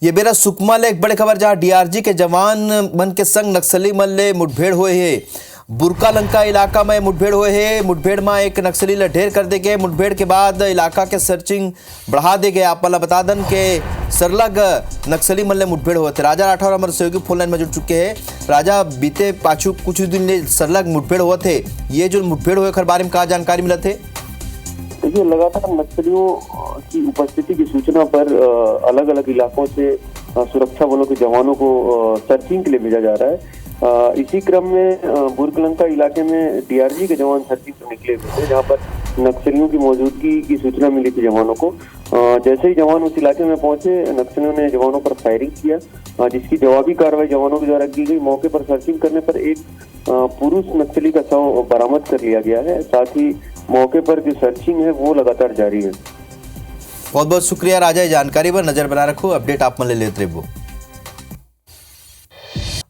ये मेरा सुकमा ले एक बड़े खबर जहां डीआरजी के जवान मन के संग नक्सली मन ले मुठभेड़ हुए है। बुरका लंका इलाका में मुठभेड़ हुए है। मुठभेड़ में एक नक्सली ले ढेर कर दे गए। मुठभेड़ के बाद इलाका के सर्चिंग बढ़ा दे गए। आप बता दन के सरलग नक्सली मन ले मुठभेड़ हुए थे। राजा राठौर हमारे सहयोगी फोन लाइन में जुड़ चुके हैं। राजा, बीते पाछू कुछ दिन ले सरलग मुठभेड़ हुए थे। ये जो मुठभेड़ हुए खर बारे में क्या जानकारी मिला थे? देखिए, लगातार नक्सलियों की उपस्थिति की सूचना पर अलग अलग इलाकों से सुरक्षा बलों के जवानों को सर्चिंग के लिए भेजा जा रहा है। इसी क्रम में बुरकलंका इलाके में डीआरजी के जवान सर्चिंग पर निकले हुए थे, जहां पर नक्सलियों की मौजूदगी की सूचना मिली थी जवानों को। जैसे ही जवान उस इलाके में पहुंचे, नक्सलियों ने जवानों पर फायरिंग किया, जिसकी जवाबी कार्रवाई जवानों के द्वारा की गई। मौके पर सर्चिंग करने पर एक पुरुष नक्सली का शव बरामद कर लिया गया है। साथ ही मौके पर जो सर्चिंग है वो लगातार जारी है। बहुत बहुत शुक्रिया राजा, जानकारी पर नजर बना रखो। अपडेट आप मन लेते रहो।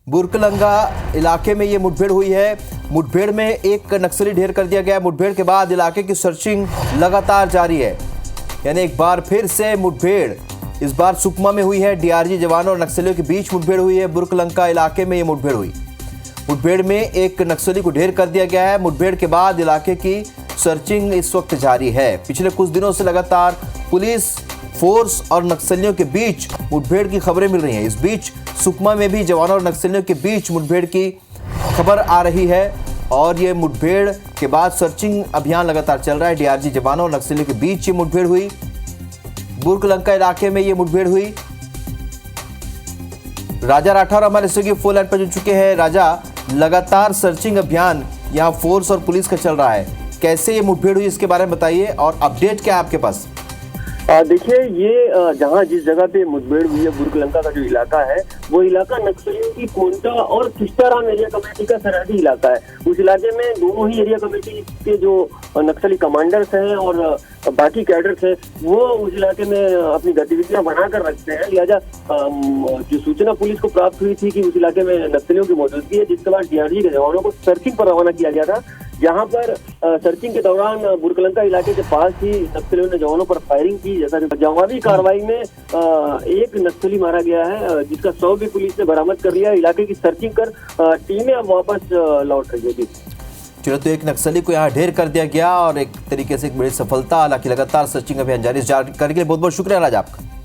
बुरकलंगा इलाके में ये मुठभेड़ हुई है। मुठभेड़ में एक नक्सली ढेर कर दिया गया। मुठभेड़ के बाद इलाके की सर्चिंग लगातार जारी है। यानी एक बार फिर से मुठभेड़ इस बार सुकमा में हुई है। डीआरजी जवानों और नक्सलियों के बीच मुठभेड़ हुई है। बुरकलंका इलाके में ये मुठभेड़ हुई। मुठभेड़ में एक नक्सली को ढेर कर दिया गया है। मुठभेड़ के बाद इलाके की सर्चिंग इस वक्त जारी है। पिछले कुछ दिनों से लगातार पुलिस फोर्स और नक्सलियों के बीच मुठभेड़ की खबरें मिल रही हैं। इस बीच सुकमा में भी जवानों और नक्सलियों के बीच मुठभेड़ की खबर आ रही है और ये मुठभेड़ के बाद सर्चिंग अभियान लगातार चल रहा है। डीआरजी जवानों और नक्सलियों के बीच ये मुठभेड़ हुई। बुरकलंका इलाके में ये मुठभेड़ हुई। राजा राठौर हमारे सहयोगी फोन लाइन पर जुड़ चुके हैं। राजा, लगातार सर्चिंग अभियान यहाँ फोर्स और पुलिस का चल रहा है। कैसे ये मुठभेड़ हुई इसके बारे में बताइए और अपडेट क्या है आपके पास? देखिए, ये जहाँ जिस जगह पे मुठभेड़ हुई है, बुरकलंका का जो इलाका है, वो इलाका नक्सलियों की कोंटा और किस्टाराम एरिया कमेटी का सरहदी इलाका है। उस इलाके में दोनों ही एरिया कमेटी के जो नक्सली कमांडर्स हैं और बाकी कैडर्स हैं, वो उस इलाके में अपनी गतिविधियां बनाकर रखते हैं। लिहाजा जो सूचना पुलिस को प्राप्त हुई थी कि उस इलाके में नक्सलियों की मौजूदगी है, जिसके बाद डीआरजी के जवानों को सर्चिंग पर रवाना किया गया था। जहां पर सर्चिंग के दौरान बुरकलंका इलाके के पास ही नक्सलियों ने जवानों पर फायरिंग की। जैसा कि जवाबी कार्रवाई में एक नक्सली मारा गया है, जिसका शव भी पुलिस ने बरामद कर लिया। इलाके की सर्चिंग कर टीमें अब वापस लौट रही है। चलो, तो एक नक्सली को यहाँ ढेर कर दिया गया और एक तरीके से एक बड़ी सफलता। हालांकि लगातार सर्चिंग अभियान जारी। जानकारी के लिए बहुत बहुत शुक्रिया राजा आपका।